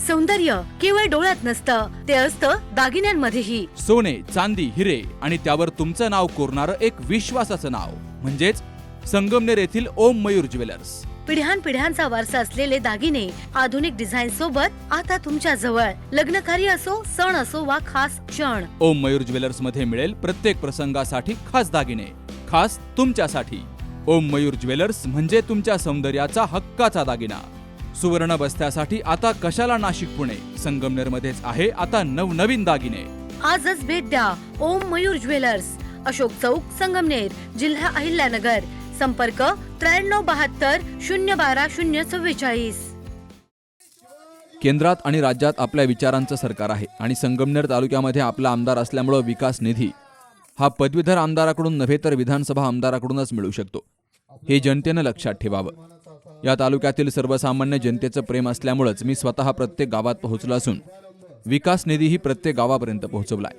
सौंदर्य केवळ डोळ्यात नसतं, ते असतं दागिन्यांमध्येही. सोने, चांदी, हिरे आणि त्यावर तुमचं नाव कोरणारं एक विश्वासाचं नाव म्हणजेच संगमनेर येथील ओम मयूर ज्वेलर्स. पिढ्यानपिढ्यांचा वारसा असलेले दागिने आधुनिक डिझाईन सोबत आता तुमच्या जवळ. लग्नकार्य असो, सण असो वा खास क्षण, ओम मयूर ज्वेलर्स मध्ये मिळेल प्रत्येक प्रसंगासाठी खास दागिने, खास तुमच्यासाठी. ओम मयूर ज्वेलर्स म्हणजे तुमच्या सौंदर्याचा हक्काचा दागिना. सुवर्ण बस्त्यासाठी आता कशाला नाशिक पुणे, संगमनेर मध्येच आहे आता नवनवीन दागिने. आजच भेट द्या ओम मयूर ज्वेलर्स, अशोक चौक, संगमनेर, जिल्हा अहिल्यानगर. संपर्क 9372 012 044. केंद्रात आणि राज्यात आपल्या विचारांचं सरकार आहे आणि संगमनेर तालुक्यामध्ये आपला आमदार असल्यामुळे विकास निधी हा पदवीधर आमदाराकडून नव्हे तर विधानसभा आमदाराकडूनच मिळू शकतो. हे जनतेनं लक्षात ठेवावं. या तालुक्यातील सर्वसामान्य जनतेचं प्रेम असल्यामुळेच मी स्वतः प्रत्येक गावात पोहोचलो असून विकास निधीही प्रत्येक गावापर्यंत पोहोचवलाय.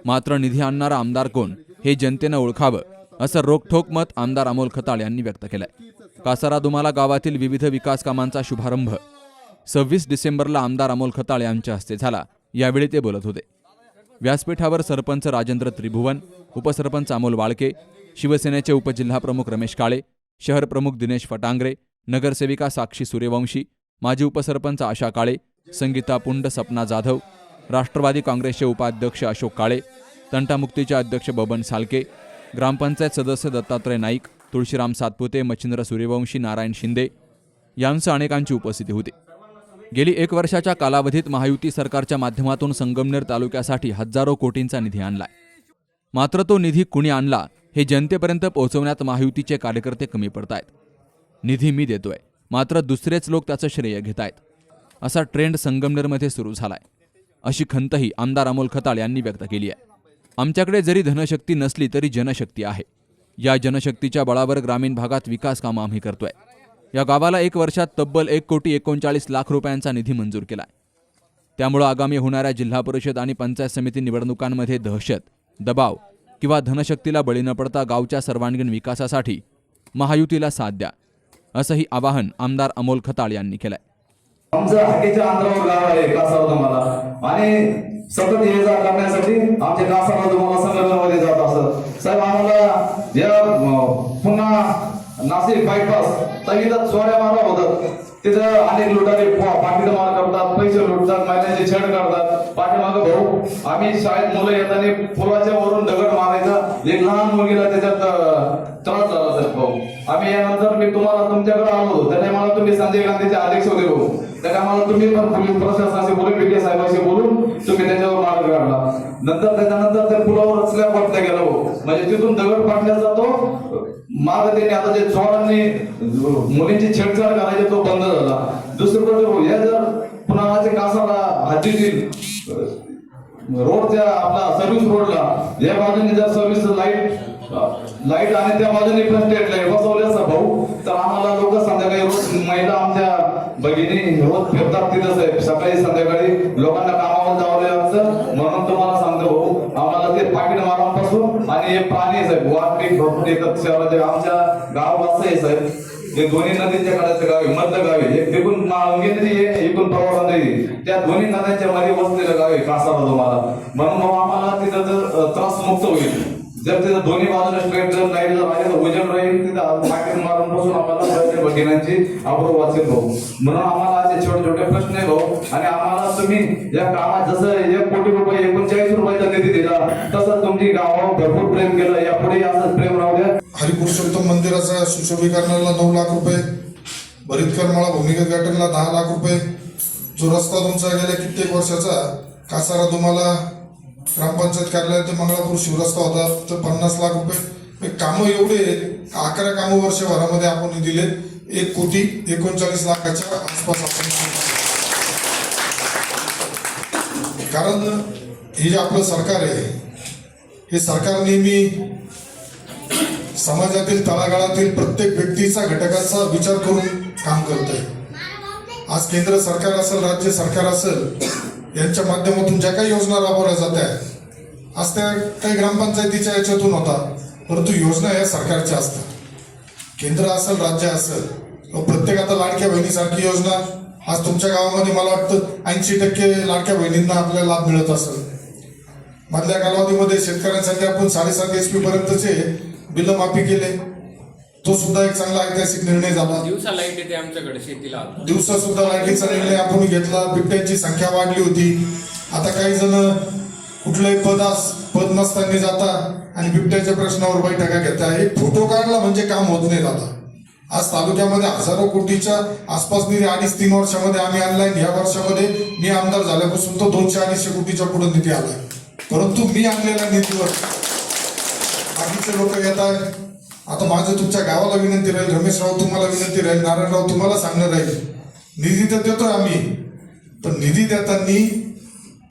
मात्र निधी आणणारा आमदार कोण हे जनतेनं ओळखावं, असं रोखठोक मत आमदार अमोल खताळ यांनी व्यक्त केलंय. कासारा दुमाला गावातील विविध विकास कामांचा शुभारंभ 26 डिसेंबरला आमदार अमोल खताळ यांच्या हस्ते झाला. यावेळी ते बोलत होते. व्यासपीठावर सरपंच राजेंद्र त्रिभुवन, उपसरपंच अमोल वाळके, शिवसेनेचे उपजिल्हाप्रमुख रमेश काळे, शहर प्रमुख दिनेश फटांगरे, नगरसेविका साक्षी सूर्यवंशी, माजी उपसरपंच आशा काळे, संगीता पुंड, सपना जाधव, राष्ट्रवादी काँग्रेसचे उपाध्यक्ष अशोक काळे, तंटामुक्तीचे अध्यक्ष बबन सालके, ग्रामपंचायत सदस्य दत्तात्रय नाईक, तुळशीराम सातपुते, मच्छिंद्र सूर्यवंशी, नारायण शिंदे यांसह अनेकांची उपस्थिती होती. गेली 1 वर्षाच्या कालावधीत महायुती सरकारच्या माध्यमातून संगमनेर तालुक्यासाठी हजारो कोटींचा निधी आणलाय. मात्र तो निधी कुणी आणला हे जनतेपर्यंत पोहोचवण्यात महायुतीचे कार्यकर्ते कमी पडतायत. निधी मी देतोय, मात्र दुसरेच लोक त्याचं श्रेय घेतायत, असा ट्रेंड संगमनेरमध्ये सुरू झालाय. अशी खंतही आमदार अमोल खताळ यांनी व्यक्त केली आहे. आमच्याकडे जरी धनशक्ती नसली तरी जनशक्ती आहे. या जनशक्तीच्या बळावर ग्रामीण भागात विकास कामं आम्ही करतोय. या गावाला 1 वर्षात तब्बल 1,39,00,000 रुपयांचा निधी मंजूर केलाय. त्यामुळे आगामी होणाऱ्या जिल्हा परिषद आणि पंचायत समिती निवडणुकांमध्ये दहशत, दबाव किंवा धनशक्तीला बळी न पडता गावच्या सर्वांगीण विकासासाठी महायुतीला साथ द्या, असंही आवाहन आमदार अमोल खताळ यांनी केलंय. आमचं हाकेच्या अंतरावर गाव आहे कासारा दुमाला आणि सतत ये जा करण्यासाठी आमचे कासारा दुमाला संघटनेमध्ये जात असत. साहेब आम्हाला या पुन्हा नाशिक बायपास तगिदात चोऱ्या मारा होतात. तिथं अनेक लुटारे पाकिट मार करतात, पैसे लुटतात, महिन्याचे छेड करतात. पाठीमागं भाऊ आम्ही शाळेत मुलं येताना पुलाच्या वरून दगड मारायचा, एक लहान मुलगीला त्याच्यात त्रास झाला. तर भाऊ आम्ही यानंतर मी तुम्हाला तुमच्याकडे आलो त्याने मला तुम्ही संजय गांधीचे अध्यक्ष होते भाऊ, त्याने आम्हाला तुम्ही पण पोलीस प्रशासनाशी बोलून पीके साहेबांशी बोलून तुम्ही त्याच्यावर मार्ग काढला. नंतर त्याच्यानंतर त्या पुलावर स्लॅब वाटला गेला भाऊ, म्हणजे तिथून दगड पाडला जातो. माग त्यांनी आता जे चोरांनी मुलींची छेडछाड करायची तो बंद झाला. दुसरीकडे या जर पुन्हा कासारा हद्दीतील रोडच्या आपला सर्व्हिस रोडला या बाजूने जर सर्व्हिस लाईट आणि त्या बाजूने पण स्ट्रीट लाईट बसवले असं भाऊ, तर आम्हाला लोक संध्याकाळी रोज महिला आमच्या भगिनी रोज फिरतात तिथंच आहे. सकाळी संध्याकाळी लोकांना कामावर जावं लागतं. म्हणून तुम्हाला सांगतो भाऊ, आम्हाला ते पाकिट मारांपासून आणि हे प्राणी साहेब वाटणी भरपूर येतात शहराचे आमच्या गाव वाजता आहे साहेब. हे दोन्ही नदीच्या कडाचे गाव आहे, मध्य गाव आहे. एक तिकून माळंगी नदी आहे, एकूण प्रवाह नदी. त्या दोन्ही नद्यांच्या मध्ये वसलेलं गाव आहे कासारा दुमाला. म्हणून भाऊ आम्हाला तिथं त्रास मुक्त होईल. जर तिथं दोन्ही बाजूने स्ट्रेट जर नाही जर राहिलं तर उजेड राहील. तिथं पाकिट मारून पासून आम्हाला भगिनींची आबरू वाचेल भाऊ. म्हणून आम्हाला असे छोटे छोटे प्रश्न आहे भाऊ. आणि आम्हाला तुम्ही या कामात जसं 1 कोटी रुपये 39 रुपयाचा निधी दिला तसं तुमची गावावर भरपूर प्रेम केलं. यापुढे असंच प्रेम राहू द्या. हरिपुरुषोत्तम मंदिराचा सुशोभीकरणाला 9 लाख रुपये, भरितकरमाळा भूमिगत गटारला 10 लाख रुपये, जो रस्ता तुमचा गेल्या कित्येक वर्षाचा कासारा दुमाला ग्रामपंचायत कार्यालय ते मंगळापूर शिवरस्ता होता तर 50 लाख रुपये. कामं एवढे 11 कामं वर्षभरामध्ये आपण दिले. 1,39,00,000 आसपास आपण. कारण हे जे आपलं सरकार आहे हे सरकार नेहमी समाजातील तळागाळातील प्रत्येक व्यक्तीचा घटकाचा विचार करून काम करत आहे. आज केंद्र सरकार असेल, राज्य सरकार असेल, यांच्या माध्यमातून ज्या काही योजना राबवल्या जात आहेत आज त्या काही ग्रामपंचायतीच्या याच्यातून होता, परंतु योजना या सरकारच्या असतात. केंद्र असेल, राज्य असेल, प्रत्येक आता लाडक्या बहिणीसारखी योजना आज तुमच्या गावामध्ये मला वाटतं 80% लाडक्या बहिणींना आपल्याला लाभ मिळत असेल. मधल्या कालावधीमध्ये शेतकऱ्यांसाठी आपण 7.5 HP पर्यंतचे बिल माफी केले. तो सुद्धा एक चांगला ऐतिहासिक निर्णय झाला. दिवसा लाईट येते आमच्याकडे शेतीला. दिवसा सुद्धा लाईटीचा निर्णय आपण घेतला. बिबट्यांची संख्या वाढली होती. आता काही जण कुठलंही पद नसताना जाता आणि बिबट्याच्या प्रश्नावर बैठका घेता. एक फोटो काढला म्हणजे काम होत नाही दादा. आज तालुक्यामध्ये हजारो कोटीच्या आसपास निधी 2.5-3 वर्षामध्ये आम्ही आणलाय. या वर्षामध्ये मी आमदार झाल्यापासून तो 200-250 कोटीच्या पुढे निधी आलाय. परंतु मी आणलेल्या निधीवर बाकीचे लोक येत आहेत. आता माझं तुमच्या गावाला विनंती राहील, रमेशराव तुम्हाला विनंती राहील, नारायणराव तुम्हाला सांगणार राहील, निधी तर देतोय आम्ही, पण निधी देताना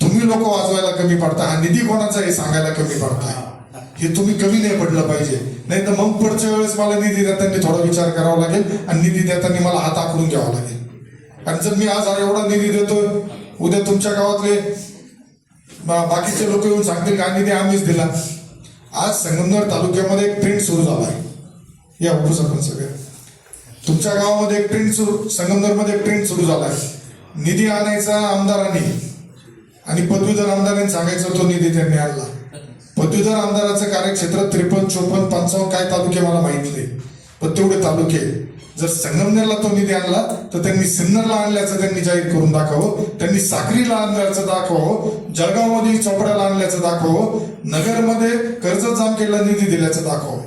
तुम्ही लोक वाजवायला कमी पडता. हा निधी कोणाचा हे सांगायला कमी पडताय. हे तुम्ही कमी नाही पडलं पाहिजे. नाही तर मग पुढच्या वेळेस मला निधी देताना थोडा विचार करावा लागेल आणि निधी देताना मला हात आखडून घ्यावा लागेल. कारण जर मी आज एवढा निधी देतोय, उद्या तुमच्या गावातले बाकीचे लोक येऊन सांगतील का निधी आम्हीच दिला. आज संगमनेर तालुक्यामध्ये एक ट्रेंड सुरू झाला आहे. या उपसरपंच सगळे तुमच्या गावामध्ये एक ट्रेंड सुरू, संगमनेरमध्ये एक ट्रेंड सुरू झाला आहे. निधी आणायचा आमदारांनी आणि पदवीधर आमदारांनी सांगायचं तो निधी त्यांनी आणला. पदवीधर आमदाराचं कार्यक्षेत्र 53, 54, 55 काय तालुके मला माहित नाही, पण तेवढे तालुके. जर संगमनेरला तो निधी आणला तर त्यांनी सिन्नरला आणल्याचं त्यांनी जाहीर करून दाखवावं. त्यांनी साक्रीला आणल्याचं दाखवावं. जळगावमध्ये चोपड्याला आणल्याचं दाखवावं. नगरमध्ये कर्जत जामखेडला निधी दिल्याचं दाखवावं.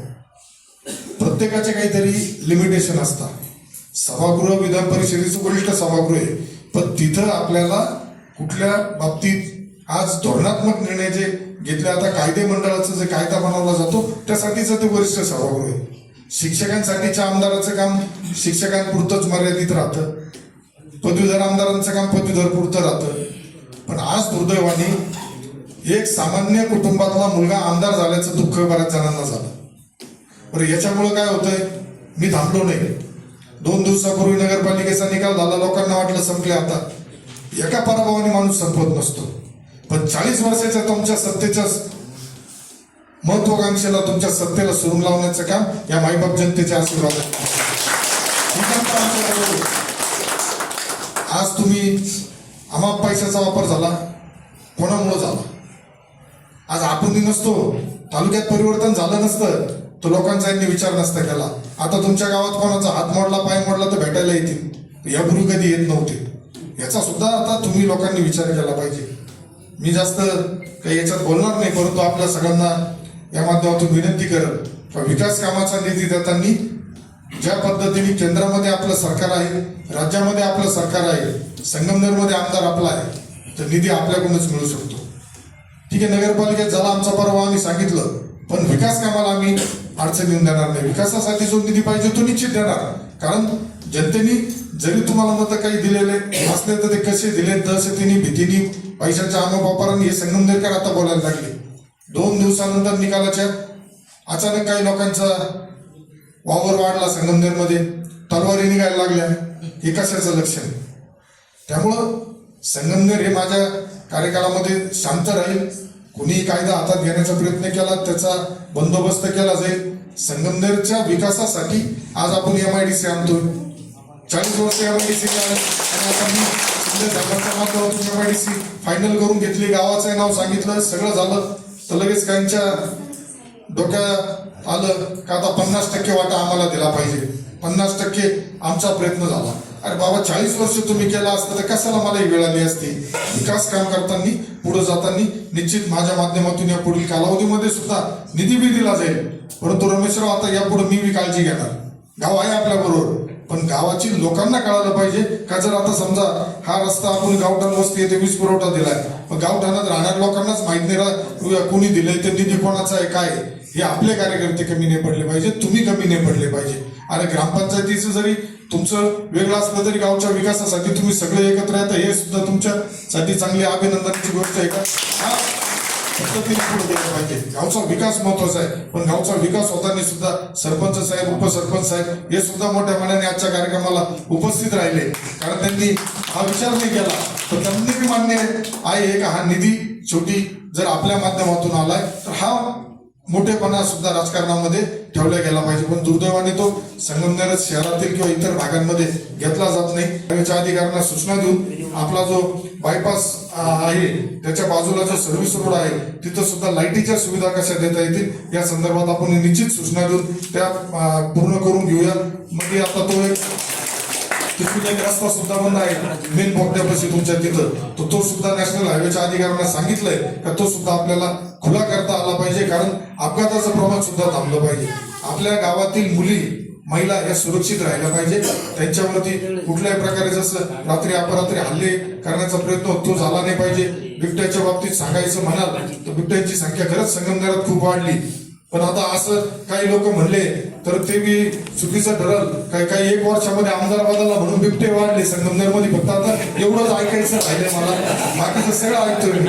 प्रत्येकाचे काहीतरी लिमिटेशन असतात. सभागृह विधान परिषदेचं वरिष्ठ सभागृह आहे, पण तिथं आपल्याला कुठल्या बाबतीत आज धोरणात्मक निर्णय जे घेतले, आता कायदे मंडळाचा जे कायदा बनवला जातो त्यासाठीच ते वरिष्ठ सभागृह आहे. शिक्षकांसाठीच्या आमदाराचं काम शिक्षकांपुरतंच मर्यादित राहतं. पदवीधर आमदारांचं काम पदवीधर पुरतं राहतं. पण आज दुर्दैवाने एक सामान्य कुटुंबातला मुलगा आमदार झाल्याचं दुःख बऱ्याच जणांना झालं. बरं, याच्यामुळे काय होतंय, मी थांबलो नाही. 2 दिवसापूर्वी नगरपालिकेचा निकाल झाला. लोकांना वाटलं संपले आता. एका पराभवाने माणूस संपत नसतो. पण 40 वर्षाच्या तुमच्या सत्तेच्या महत्वाकांक्षेला, तुमच्या सत्तेला सुरून लावण्याचं काम या मायबाप जनतेच्या आशीर्वादात. आज तुम्ही अमाप पैशाचा वापर झाला, कोणामुळे झाला? आज आपण नसतो, तालुक्यात परिवर्तन झालं नसतं तर लोकांचा यांनी विचार नसता केला. आता तुमच्या गावात कोणाचा हात मोडला, पाय मोडला तर भेटायला येतील. यापूर्वी कधी येत नव्हते. याचा सुद्धा आता तुम्ही लोकांनी विचार केला पाहिजे. मी जास्त काही याच्यात बोलणार नाही, परंतु आपल्या सगळ्यांना या माध्यमातून विनंती करत का विकास कामाचा निधी देताना ज्या पद्धतीने केंद्रामध्ये आपलं सरकार आहे, राज्यामध्ये आपलं सरकार आहे, संगमनेरमध्ये आमदार आपला आहे, तर निधी आपल्याकडूनच मिळू शकतो. ठीक आहे, नगरपालिकेत झाला आमचा परवा, आम्ही सांगितलं, पण विकास कामाला आम्ही अडचण येऊन देणार नाही. विकासासाठी जो निधी पाहिजे तो निश्चित देणार. कारण जनतेने जरी तुम्हाला मत काही दिलेले असले तर ते कसे दिले, दहशतीने, भीतीने, पैशाच्या आमोपापारांनी हे संगमनेरकर आता बोलायला लागले. 2 दिवसानंतर निकालाच्या अचानक काही लोकांचा वावर वाढला संगमनेरमध्ये, तलवारी निघायला लागल्या. हे कशाचं लक्षण? त्यामुळं संगमनेर हे माझ्या कार्यकालामध्ये शांत राहील. कुणीही कायदा हातात घेण्याचा प्रयत्न केला त्याचा बंदोबस्त केला जाईल. संगमनेरच्या विकासासाठी आज आपण MIDC आणतोय. 40 वर्ष MIDC आणि आता मी शिंदे साहेबांच्या माध्यमातून MIDC फायनल करून घेतली. गावाचं नाव सांगितलं, सगळं झालं तर लगेच काहींच्या डोक्यात आलं का आता 50% वाटा आम्हाला दिला पाहिजे. 50% आमचा प्रयत्न झाला. अरे बाबा, 40 वर्ष तुम्ही केला असतं तर कशाला मला ही वेळ आली असती? विकास काम करताना, पुढे जाताना निश्चित माझ्या माध्यमातून या पुढील कालावधीमध्ये सुद्धा निधी बी दिला जाईल. परंतु रमेशराव, आता यापुढे मी बी काळजी घेणार. गाव आहे आपल्या बरोबर, पण गावाची लोकांना कळायला पाहिजे का जर आता समजा हा रस्ता आपण गावठाण वस्ती येथे वीज पुरवठा दिलाय, मग गावठाणात राहणाऱ्या लोकांनाच माहित नाही कोणी दिलंय, ते निधी कोणाचा आहे काय, हे आपले कार्यकर्ते कमी नाही पडले पाहिजे, तुम्ही कमी नाही पडले पाहिजे. आणि ग्रामपंचायतीचं जरी तुमचं वेगळं असलं तरी गावच्या विकासासाठी तुम्ही सगळे एकत्र येता, हे सुद्धा तुमच्यासाठी चांगली अभिनंदनाची गोष्ट आहे का? हा पद्धतीने पुढे गेलं पाहिजे. गावचा विकास महत्वाचा आहे, पण गावचा विकास होताना सुद्धा सरपंच साहेब, उपसरपंच साहेब हे सुद्धा मोठ्या मनाने आजच्या कार्यक्रमाला उपस्थित राहिले. कारण त्यांनी हा विचार नाही केला, तर त्यांनी मान्य आहे का हा निधी शेवटी जर आपल्या माध्यमातून आलाय तर हा मोठेपणा सुद्धा राजकारणामध्ये ठेवला गेला पाहिजे. पण दुर्दैवाने तो संगमनेर शहरातील किंवा इतर भागांमध्ये घेतला जात नाही. हायवेच्या अधिकाऱ्यांना सूचना देऊन आपला जो बायपास आहे त्याच्या बाजूला जो सर्व्हिस रोड आहे तिथं सुद्धा लाईटीच्या सुविधा कशा देता येतील या संदर्भात आपण निश्चित सूचना देऊन त्या पूर्ण करून घेऊया. मध्ये आता तो तिथून एक रस्ता सुद्धा बंद आहे मेन बोगद्यापाशी तुमच्या तिथं, तो सुद्धा नॅशनल हायवेच्या अधिकाऱ्यांना सांगितलंय का तो सुद्धा आपल्याला खुला करता आला पाहिजे, कारण अपघाताचं प्रमाण सुद्धा थांबलं पाहिजे. आपल्या गावातील मुली महिला या सुरक्षित राहिल्या पाहिजे. त्यांच्यावरती कुठल्याही प्रकारे जसं रात्री अपरात्री हल्ले करण्याचा प्रयत्न तो झाला नाही पाहिजे. बिबट्याच्या बाबतीत सांगायचं म्हणाल तर बिबट्यांची संख्या खरंच संगमनेरात खूप वाढली. पण आता असं काही लोक म्हणले तर ते बी चुकीचं ठरल. काही एक वर्षामध्ये आमदार बदलला म्हणून बिबटे वाढले संगमनेरमध्ये. फक्त आता एवढंच ऐकायचं राहिलंय मला, बाकीचं सगळं ऐकतोय मी.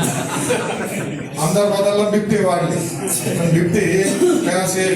आमदार बदलला बिबटे वाढले, पण बिबटे हे काय असे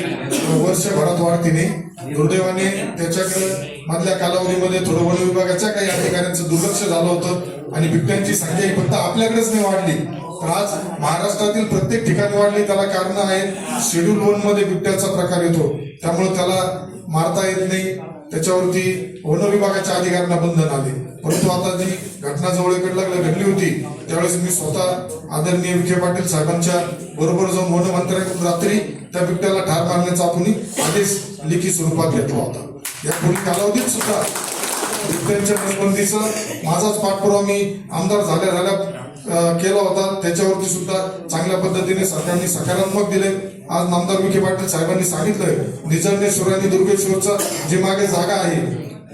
वर्षभरात वाढते नाही. दुर्दैवाने त्याच्याकडे मधल्या कालावधीमध्ये थोडं वन विभागाच्या काही अधिकाऱ्यांचं दुर्लक्ष झालं होतं आणि बिबट्यांची संख्या ही फक्त आपल्याकडेच नाही वाढली तर आज महाराष्ट्रातील प्रत्येक ठिकाणी वाढली. त्याला कारण आहे शेड्यूल 1 मध्ये बिबट्याचा प्रकार येतो, त्यामुळे त्याला मारता येत नाही. त्याच्यावरती वन विभागाच्या अधिकाऱ्यांना बंधन आले. परंतु आता जी घटना जवळकडला घडली होती त्यावेळेस मी स्वतः आदरणीय विखे पाटील साहेबांच्या बरोबर जाऊन वन मंत्र्यांकडून रात्री त्या बिबट्याला ठार मारण्याचा आपण आदेश लिखित स्वरूपात घेतला होता. या पुढील कालावधीत सुद्धा बिबट्यांच्या नसबंदीचा माझाच पाठपुरावा मी आमदार झाल्या केला होता. त्याच्यावरती सुद्धा चांगल्या पद्धतीने सरकारने सकारात्मक दिले. आज नामदार विखे पाटील साहेबांनी सांगितलंय निजर्णेश्वर आणि दुर्गेश्वरचा जी मागे जागा आहे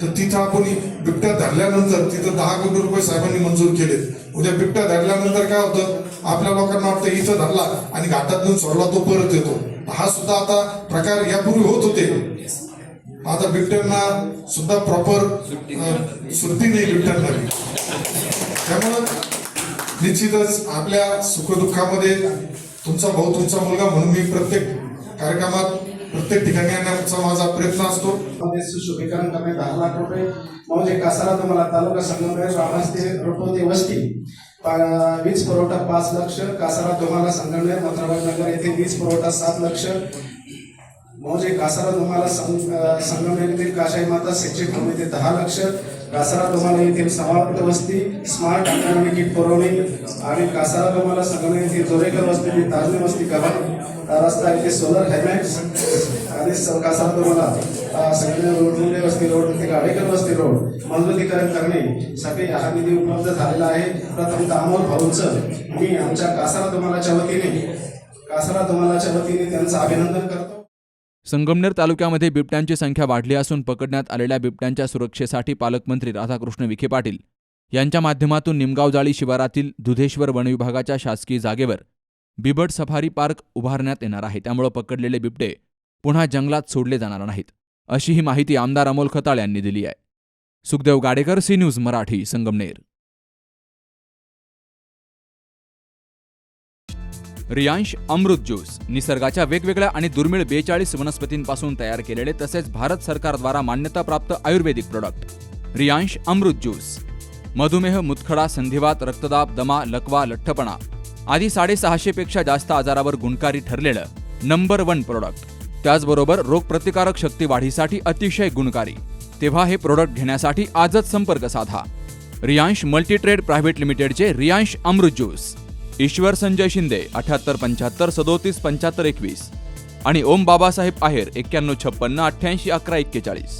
तर तिथं आपण बिबट्या धरल्यानंतर तिथं 10 कोटी रुपये साहेबांनी मंजूर केले. उद्या बिबट्या धरल्यानंतर काय होतं, आपल्या लोकांना वाटतं इथं धरला आणि घाटात नेऊन सोडला तो परत येतो. हा सुद्धा आता प्रकार यापूर्वी होत होते. आता बिबट्यांना सुद्धा प्रॉपर सुरती नाही बिबट्यांना. त्यामुळं निश्चितच आपल्या सुखदुःखामध्ये तुमचा भाऊ तुमचा मुलगा म्हणून मी प्रत्येक कार्यक्रमात प्रत्येक ठिकाणी येण्याचा माझा प्रयत्न असतो. सुशोभीकरण करणे 10 लाख रुपये. मौजे कासारा तुम्हाला तालुका संगमनेर रामस्ते रोटोते वस्ती वीज पुरवठा 5 लाख. कासारा तुम्हाला संगमनेर मथुराबाद नगर येथे वीज पुरवठा 7 लाख. मौजे कासारा तुम्हाला संगमनेर येथील काशाई माता शैक्षणिक भूमी येथे 10 लाख. कासारा तुम्हाला येथील समावर्त वस्ती स्मार्ट अंगणवाडी किट पुरवणी आणि कासारा तुम्हाला संगमनेर येथील जोरेकर वस्ती ताजनी वस्ती कव्हर रस्ता येथे सोलर हेल्मेट्स आणि कासारा तुम्हाला संगमनेर रोड मुंडे वस्ती रोड येथे गाडेकर वस्ती रोड मजबूतीकरण करणे साठी हा निधी उपलब्ध झालेला आहे. प्रथमतः अमोल भाऊंचं मी आमच्या कासारा तुम्हालाच्या वतीने त्यांचं अभिनंदन करतो. संगमनेर तालुक्यामध्ये बिबट्यांची संख्या वाढली असून पकडण्यात आलेल्या बिबट्यांच्या सुरक्षेसाठी पालकमंत्री राधाकृष्ण विखे पाटील यांच्या माध्यमातून निमगावजाळी शिवारातील दुधेश्वर वनविभागाच्या शासकीय जागेवर बिबट सफारी पार्क उभारण्यात येणार आहे. त्यामुळे पकडलेले बिबटे पुन्हा जंगलात सोडले जाणार नाहीत, अशी ही माहिती आमदार अमोल खताळ यांनी दिली आहे. Sukhdev Gadekar, C news Marathi, Sangamner. Riyansh Amrit juice निसर्गाच्या वेगवेगळ्या आणि दुर्मिळ 42 वनस्पतींपासून तयार केलेले तसेच भारत सरकारद्वारा मान्यताप्राप्त आयुर्वेदिक प्रोडक्ट. रियांश अमृत ज्यूस मधुमेह, मुतखडा, संधिवात, रक्तदाब, दमा, लकवा, लठ्ठपणा आदी 650 पेक्षा जास्त आजारावर गुणकारी ठरलेलं नंबर 1 प्रोडक्ट. त्याचबरोबर रोगप्रतिकारक शक्ती वाढीसाठी अतिशय गुणकारी. तेव्हा हे प्रोडक्ट घेण्यासाठी आजच संपर्क साधा. रियांश मल्टीट्रेड प्रायव्हेट लिमिटेडचे रियांश अमृत ज्यूस. ईश्वर संजय शिंदे 7875 37 75 21 आणि ओम बाबासाहेब आहेर 9156 88 11 41.